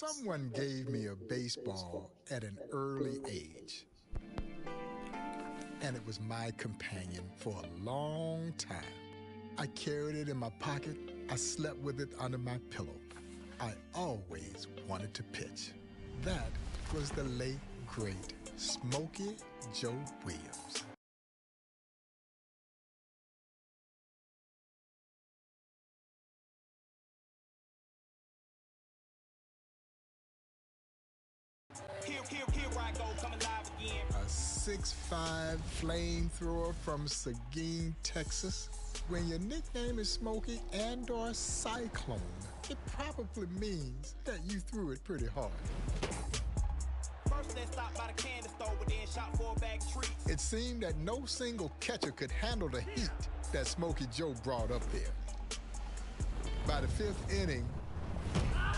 Someone gave me a baseball at an early age, and it was my companion for a long time. I carried it in my pocket. I slept with it under my pillow. I always wanted to pitch. That was the late, great Smokey Joe Williams. Here I go, coming live again. A 6'5" flamethrower from Seguin, Texas. When your nickname is Smokey and/or Cyclone, it probably means that you threw it pretty hard. First, let's stop by the candy store, but then shop for a bag of treats. It seemed that no single catcher could handle the heat that Smokey Joe brought up there. By the 5th inning,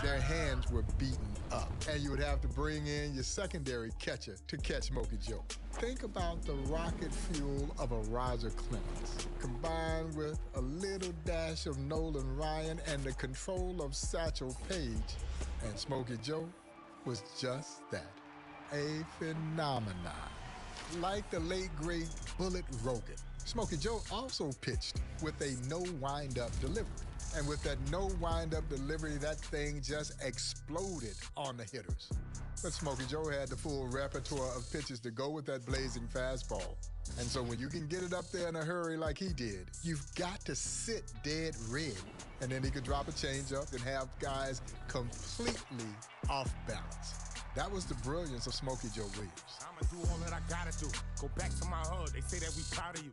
their hands were beaten up, and you would have to bring in your secondary catcher to catch Smokey Joe. Think about the rocket fuel of a Roger Clemens, combined with a little dash of Nolan Ryan and the control of Satchel Paige, and Smokey Joe was just that, a phenomenon. Like the late, great Bullet Rogan, Smokey Joe also pitched with a no-wind-up delivery. And with that no wind-up delivery, that thing just exploded on the hitters. But Smokey Joe had the full repertoire of pitches to go with that blazing fastball. And so when you can get it up there in a hurry like he did, you've got to sit dead red. And then he could drop a changeup and have guys completely off balance. That was the brilliance of Smokey Joe Williams. I'ma do all that I gotta do. Go back to my hood. They say that we proud of you.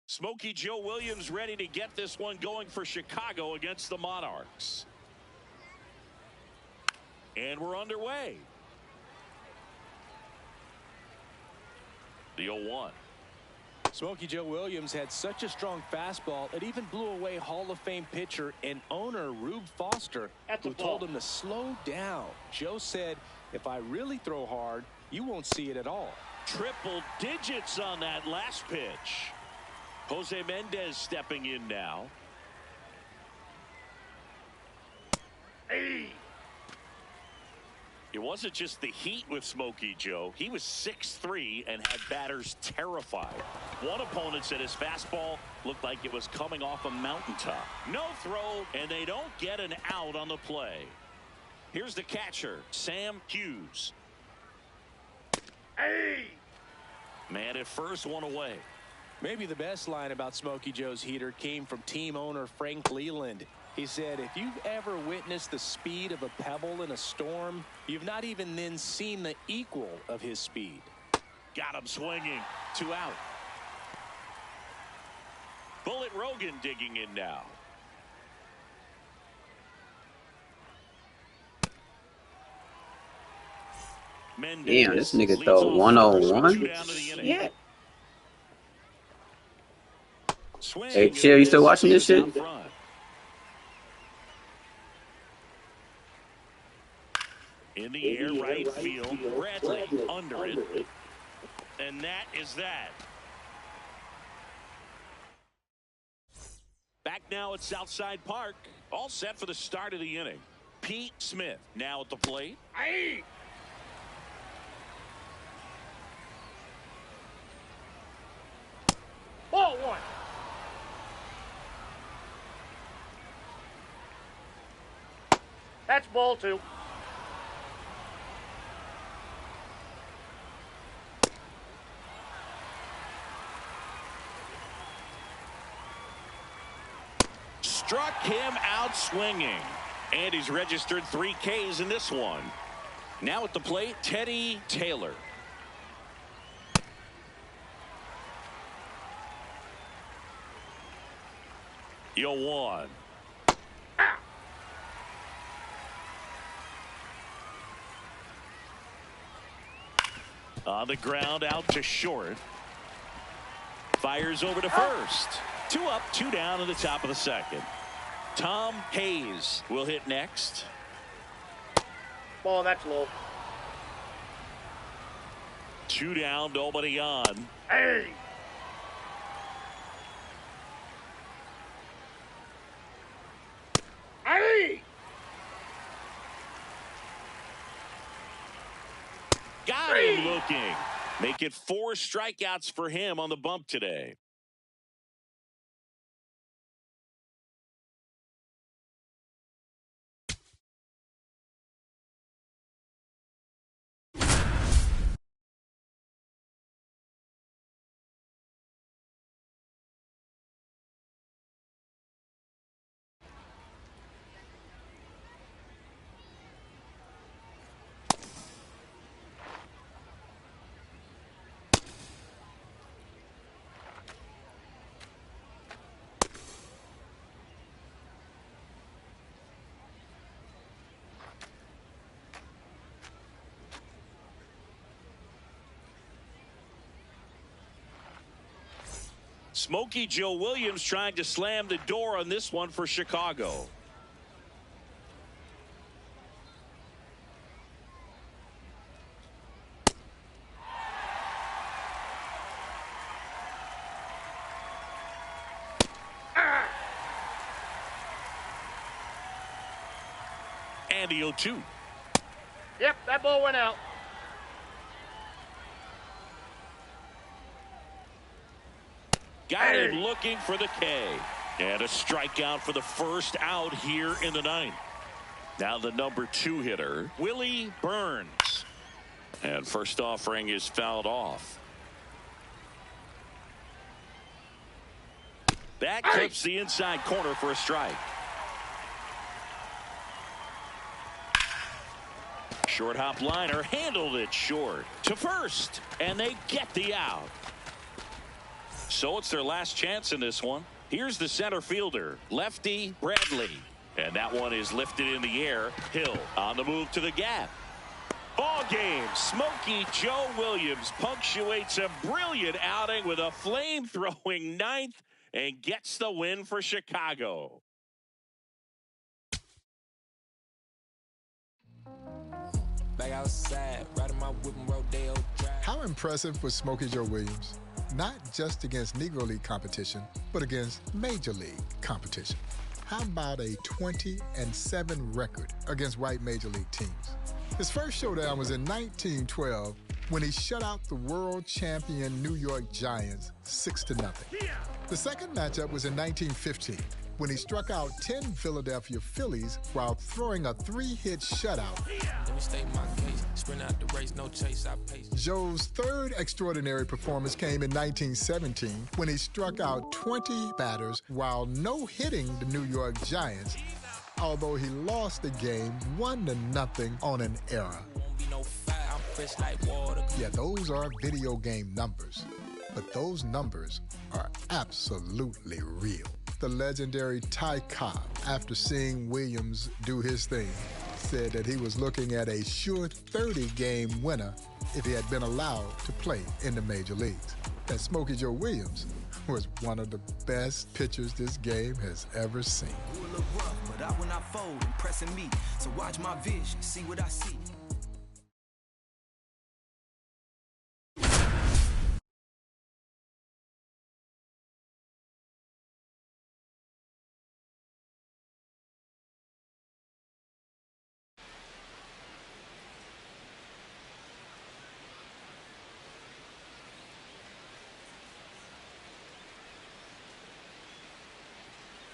Smokey Joe Williams ready to get this one going for Chicago against the Monarchs. And we're underway. The 0-1. Smokey Joe Williams had such a strong fastball, it even blew away Hall of Fame pitcher and owner Rube Foster, who told him to slow down. Joe said, if I really throw hard, you won't see it at all. Triple digits on that last pitch. Jose Mendez stepping in now. Hey! It wasn't just the heat with Smokey Joe. He was 6'3" and had batters terrified. One opponent said his fastball looked like it was coming off a mountaintop. No throw, and they don't get an out on the play. Here's the catcher, Sam Hughes. Hey! Man at first, one away. Maybe the best line about Smokey Joe's heater came from team owner Frank Leland. He said, if you've ever witnessed the speed of a pebble in a storm, you've not even then seen the equal of his speed. Got him swinging. 2 out. Bullet Rogan digging in now. Mendez. Damn, this nigga throw 101. Yeah. Hey, Chill, you still watching this shit? In the air, right field. Bradley under it. And that is that. Back now at Southside Park. All set for the start of the inning. Pete Smith now at the plate. Aye. Ball one. That's ball two. Struck him out swinging. And he's registered 3 Ks in this one. Now at the plate, Teddy Taylor. Yo, 1. On the ground, out to short. Fires over to first. 2 up, 2 down in the top of the second. Tom Hayes will hit next. Ball, that's low. 2 down, nobody on. Hey! Hey! Got him looking. Make it 4 strikeouts for him on the bump today. Smokey Joe Williams trying to slam the door on this one for Chicago. And the 0-2. Yep, that ball went out. Got him looking for the K. And a strikeout for the first out here in the 9th. Now the number 2 hitter, Willie Burns. And first offering is fouled off. That clips the inside corner for a strike. Short hop liner handled it short to first. And they get the out. So it's their last chance in this one. Here's the center fielder, lefty Bradley. And that one is lifted in the air. Hill on the move to the gap. Ball game. Smokey Joe Williams punctuates a brilliant outing with a flame-throwing 9th and gets the win for Chicago. Back outside, riding my whip and rodeo drive. How impressive was Smokey Joe Williams? Not just against Negro League competition, but against Major League competition. How about a 20-7 record against white Major League teams? His first showdown was in 1912 when he shut out the world champion New York Giants 6-0. The second matchup was in 1915 when he struck out 10 Philadelphia Phillies while throwing a 3-hit shutout. Let me state my case. Sprint out the race, no chase, I pace. Joe's third extraordinary performance came in 1917 when he struck out 20 batters while no-hitting the New York Giants, although he lost the game 1-0 on an error. Won't be no fire, I'm fresh like water. Yeah, those are video game numbers, but those numbers are absolutely real. The legendary Ty Cobb, after seeing Williams do his thing, said that he was looking at a sure 30-game winner if he had been allowed to play in the major leagues. That Smokey Joe Williams was one of the best pitchers this game has ever seen. You a little rough, but I will not fold, impressing me. So watch my vision, see what I see.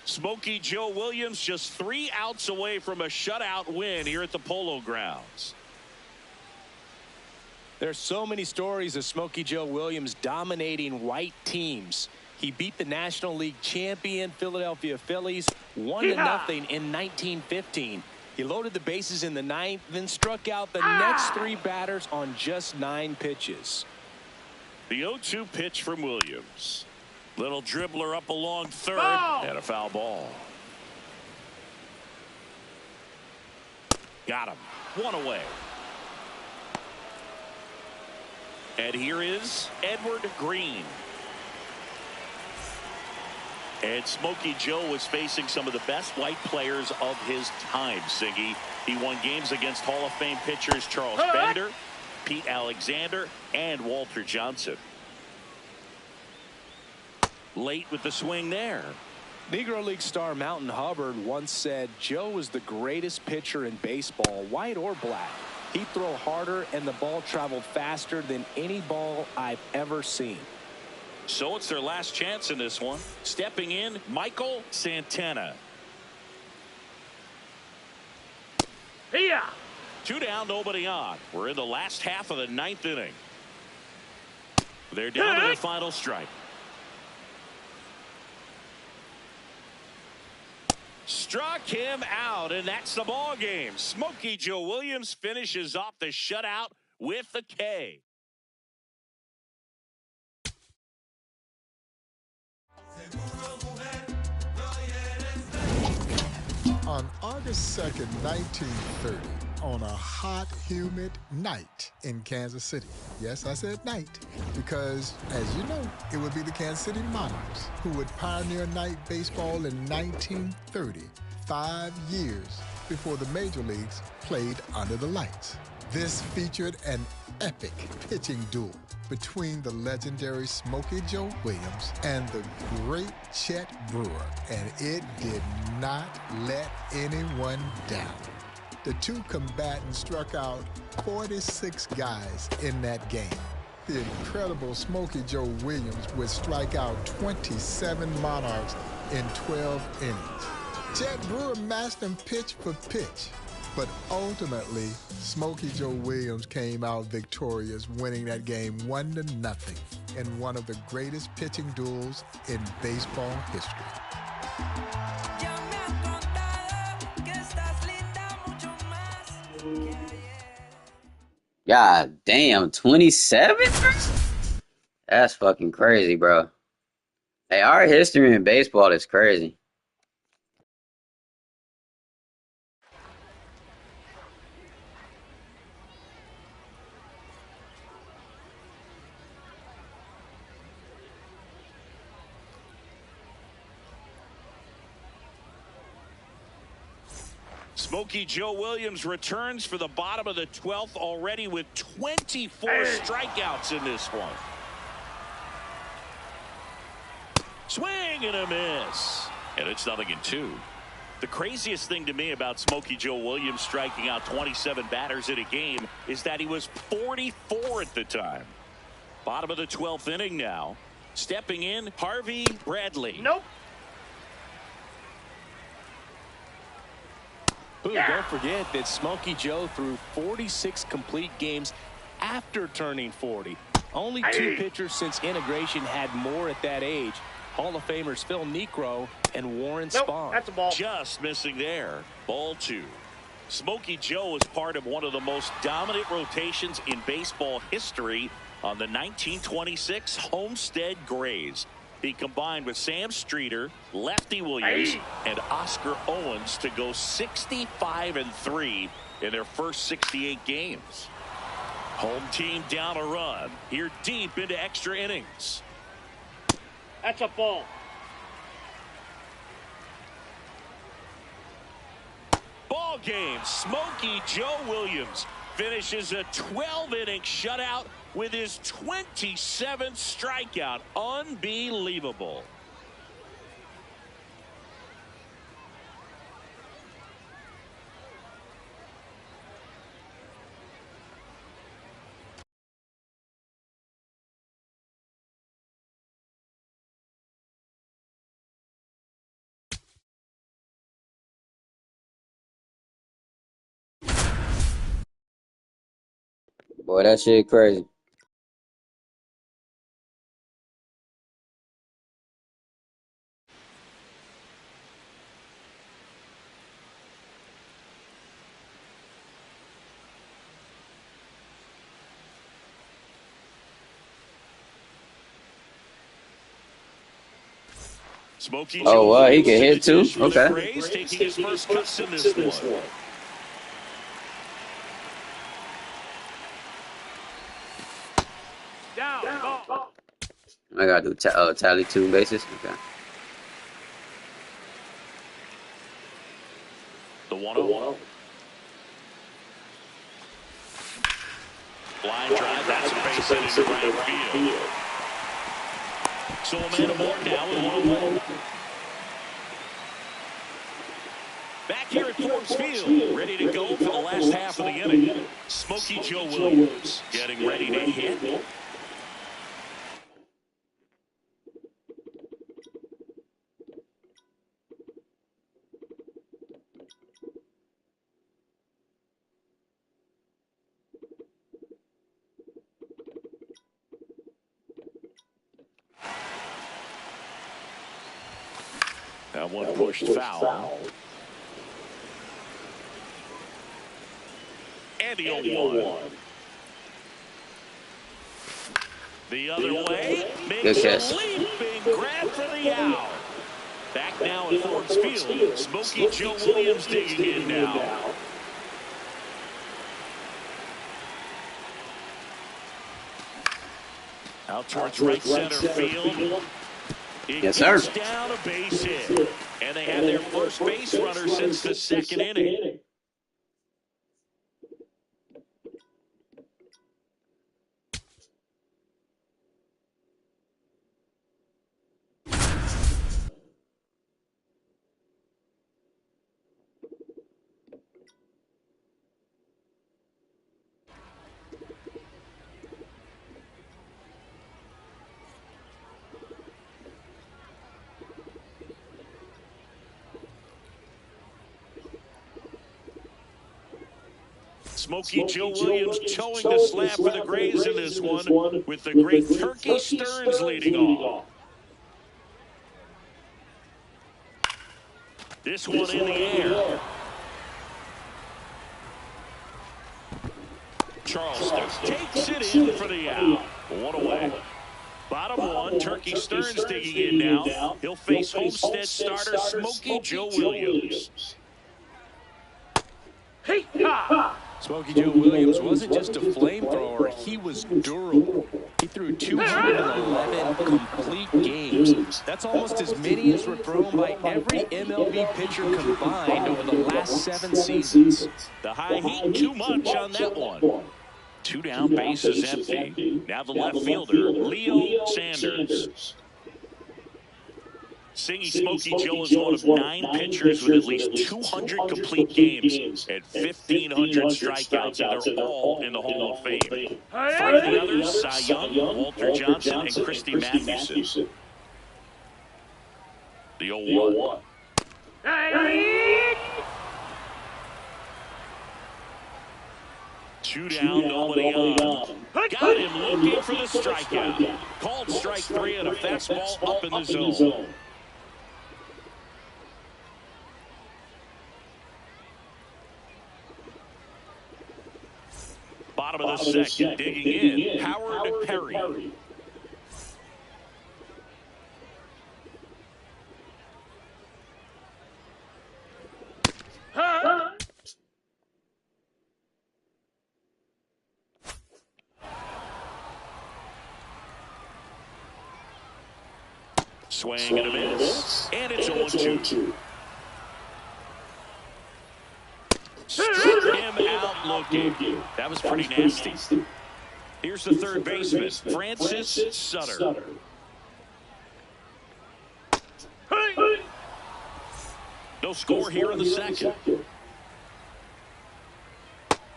Smokey Joe Williams just 3 outs away from a shutout win here at the Polo Grounds. There's so many stories of Smokey Joe Williams dominating white teams. He beat the National League champion Philadelphia Phillies 1-0 in 1915. He loaded the bases in the 9th, then struck out the next 3 batters on just 9 pitches. The 0-2 pitch from Williams. Little dribbler up along third, and a foul ball. Got him. 1 away. And here is Edward Green. And Smokey Joe was facing some of the best white players of his time, Siggy. He won games against Hall of Fame pitchers Charles Bender, Pete Alexander, and Walter Johnson. Late with the swing there. Negro League star Mountain Hubbard once said Joe was the greatest pitcher in baseball, white or black. He'd throw harder and the ball traveled faster than any ball I've ever seen. So it's their last chance in this one. Stepping in, Michael Santana. Yeah. 2 down, nobody on. We're in the last half of the 9th inning. They're down to their final strike. Struck him out, and that's the ball game. Smokey Joe Williams finishes off the shutout with the K. On August 2nd, 1930, on a hot, humid night in Kansas City. Yes, I said night, because, as you know, it would be the Kansas City Monarchs who would pioneer night baseball in 1930, 5 years before the major leagues played under the lights. This featured an epic pitching duel between the legendary Smokey Joe Williams and the great Chet Brewer, and it did not let anyone down. The two combatants struck out 46 guys in that game. The incredible Smokey Joe Williams would strike out 27 Monarchs in 12 innings. Chet Brewer matched them pitch for pitch, but ultimately, Smokey Joe Williams came out victorious, winning that game 1-0 in one of the greatest pitching duels in baseball history. God damn, 27? That's fucking crazy, bro. Hey, our history in baseball is crazy. Smokey Joe Williams returns for the bottom of the 12th already with 24 strikeouts in this one. Swing and a miss. And it's 0-2. The craziest thing to me about Smokey Joe Williams striking out 27 batters in a game is that he was 44 at the time. Bottom of the 12th inning now. Stepping in, Harvey Bradley. Nope. Ooh, don't forget that Smokey Joe threw 46 complete games after turning 40. Only 2 pitchers since integration had more at that age. Hall of Famers Phil Niekro and Warren Spahn. That's a ball. Just missing there. Ball 2. Smokey Joe is part of one of the most dominant rotations in baseball history on the 1926 Homestead Grays. He combined with Sam Streeter, Lefty Williams, and Oscar Owens to go 65-3 in their first 68 games. Home team down a run. Here deep into extra innings. That's a ball. Ball game. Smokey Joe Williams finishes a 12-inning shutout with his 27th strikeout. Unbelievable. Boy, that shit crazy. Smokey Oh, wow, he can hit too? Okay. Rays taking his first cuts in this one. gotta do tally 2 bases. Okay. The 1-0. Line drive, that's a base hit into right field. So a man aboard now with 1-1. Back here at Forbes Field, ready to go for the last half of the inning. Smokey Joe Williams getting ready to hit. That one pushed foul. And the 0-1. The other way. Makes a leaping grab for the out. Back now at Forbes Field. Smokey Joe Williams digging in now. Out towards right center field. It gets down a base hit. And they have their first base runner since the second inning. Smokey Joe Williams towing the slab for the Grays in this one with the great Turkey Stearns leading off. This one in the air. Charleston takes it in for the out. One away. Bottom one, Turkey Stearns digging in now. He'll face Homestead starter Smokey Joe Williams. Hey, ha! Smokey Joe Williams wasn't just a flamethrower, he was durable. He threw 211 complete games. That's almost as many as were thrown by every MLB pitcher combined over the last 7 seasons. The high heat, too much on that one. 2 down, bases empty. Now the left fielder, Leo Sanders. Singing Smokey Joe is one of 9 pitchers with at least 200 complete games and 1,500 strikeouts, and they're all in the Hall of Fame. 3 of the others, Cy Young, Walter Johnson, and Christy Mathewson. The 0-1. Two down, nobody on. Got him looking for the strikeout. Called strike 3 and a fastball up in the zone. Bottom of the second, digging in, Howard Perry. Swing and a miss, and it's 0-2. Struck him out looking. That was pretty nasty. Here's the third baseman, Francis Sutter. No score here in the second.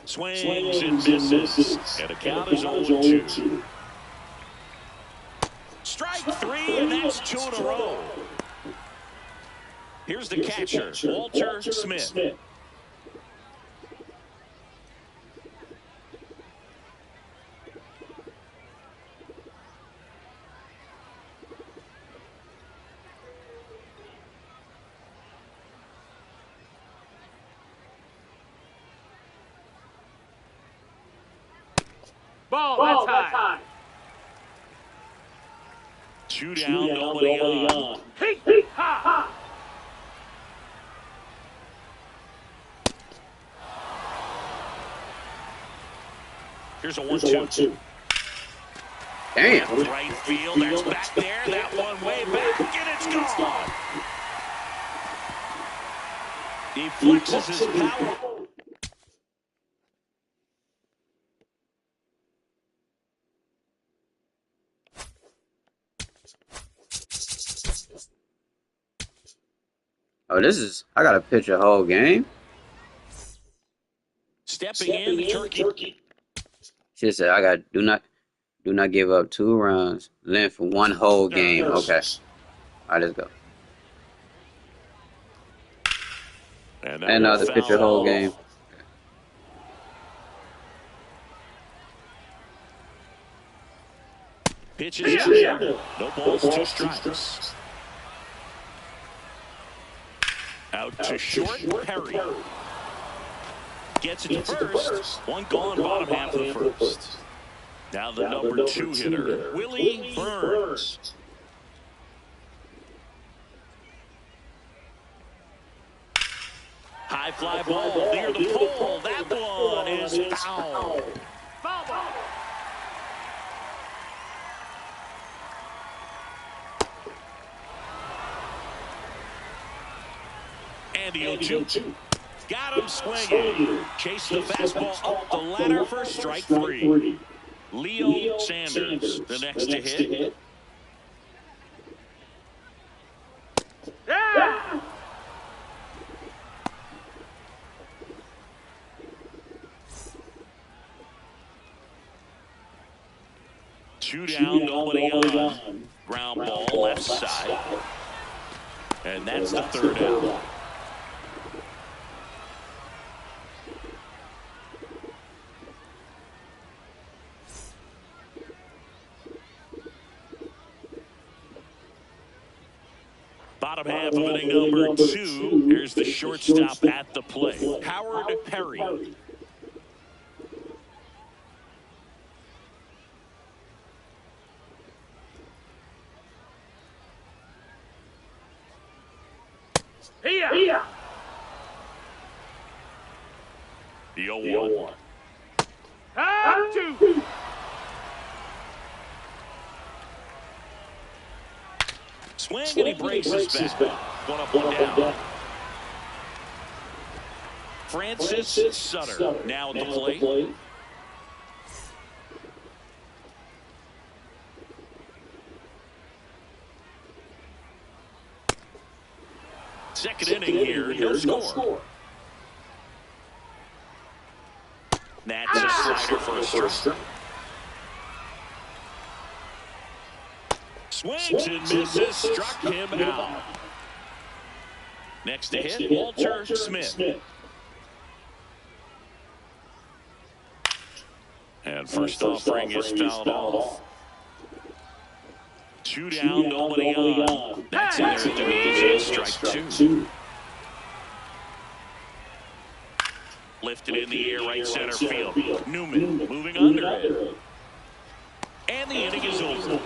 Swings and misses, and the count is 0-2. Strike 3, and that's 2 in a row. Here's the catcher, Walter Smith. Ball, that's high. 2 down, nobody on. Hey, ha, ha. Here's a 1-2. Damn. Left right field. That's back there. That one way back, and it's gone. He flexes his power. Oh, this is. I gotta pitch a whole game. Stepping in, the turkey. She said, "I got do not give up 2 runs. Then for 1 whole game." Okay. All right, let's go. And now the pitch a whole game. Pitches in. No balls, 2 strikes. Out to short, Perry. Gets it to first. 1 gone, bottom half of the first. Now the number 2 hitter, Willie Burns. High fly ball near the pole. That one is foul. Foul ball. And the 0-2. Got him swinging. Chase the fastball up the ladder for strike 3. Leo Sanders, the next to hit. Yeah. Two down, nobody on. Ground ball left side. And that's the 3rd out. Bottom half of inning number 2. Here's the shortstop at the plate, Howard Perry. Here. The 0-1. And 2. Swing and he breaks his back. 1 up, 1 down. Francis Sutter now at the plate. Second inning here, no score. That's a slider for a strike. Swings and misses, struck him out. Next to hit, Walter Smith. And first offering is fouled off. 2 down, nobody on. That's in there at the knees, strike 2. Lifted in the air, right center field. Newman moving under it. And the inning is over.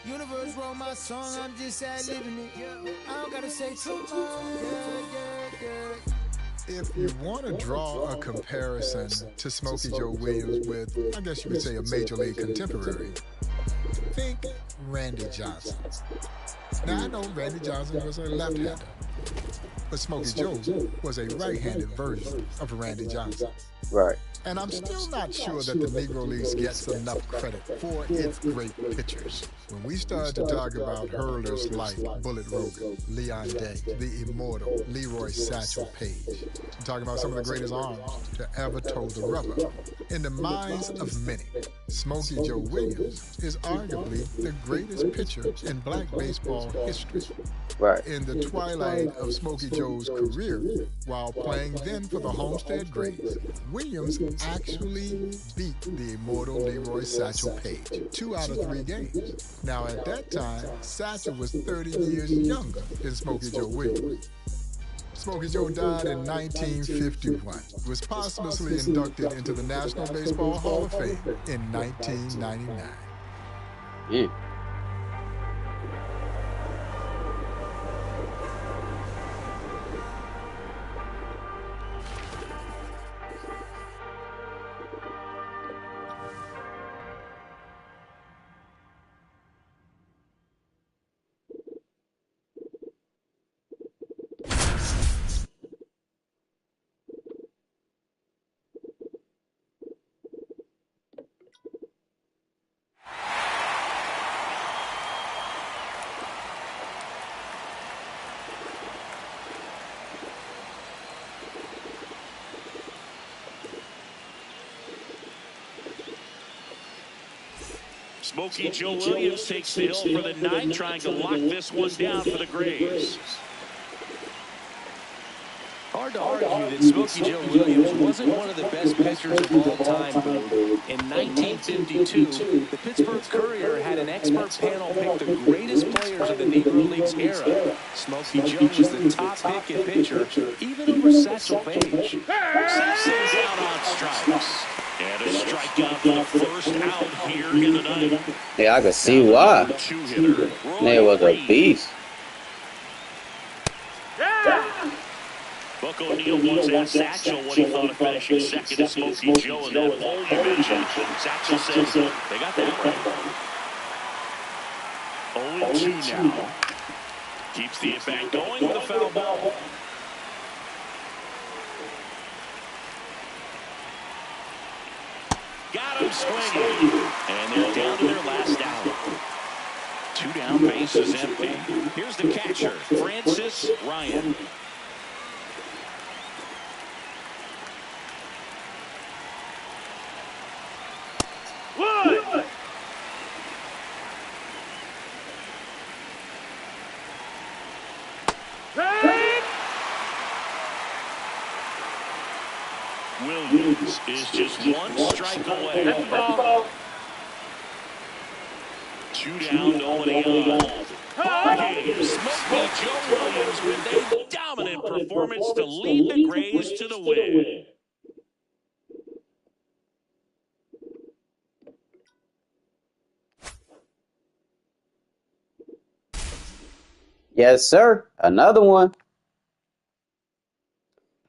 Universe wrote my song, I'm just ad-libbing it. I don't gotta say too much. If you want to draw a comparison to Smokey Joe Williams with, I guess you could say, a major league contemporary, think Randy Johnson. Now, I know Randy Johnson was a left-hander, but Smokey Joe was a right-handed version of Randy Johnson. Right. And I'm still not sure that the Negro Leagues gets enough credit for its great pitchers. When we started to talk about hurlers like Bullet Rogan, Leon Day, the immortal Leroy Satchel Paige, we're talking about some of the greatest arms to ever toe the rubber. In the minds of many, Smokey Joe Williams is arguably the greatest pitcher in black baseball history. Right. In the twilight of Smokey Joe's career, while playing then for the Homestead Grays, Williams actually beat the immortal Leroy Satchel Paige 2 out of 3 games. Now, at that time, Satchel was 30 years younger than Smokey Joe Williams. Smokey Joe died in 1951. He was posthumously inducted into the National Baseball Hall of Fame in 1999. Smokey Joe Williams takes the hill for the 9, trying to lock this one down for the Grays. Hard to argue that Smokey Joe Williams wasn't one of the best pitchers of all time, Boo. In 1952, the Pittsburgh Courier had an expert panel pick the greatest players of the Negro Leagues era. Smokey Joe was the top pick pitcher, even over Satchel Paige. Simpson's out on strikes. And a strikeout for the first out here in the night. Yeah, I could see why. They was a beast. Buck O'Neil once asked Satchel what he thought of finishing second to Smokey Joe in that hole you mentioned. Satchel said they got that right. 0-2 now. Keeps the at-bat going with a foul ball. Got him swinging. And they're down to their last out. 2 down, base is empty. Here's the catcher, Francis Ryan. One. Williams is just 1 strike away. 2 down, nobody on. Smokey Joe Williams with a dominant performance to lead the Grays to the win. Yes, sir. Another one.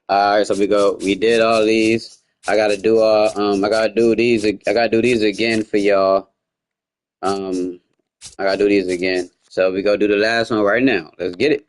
All right, so we did all these. I gotta do these again for y'all. I gotta do these again. So we go do the last one right now. Let's get it.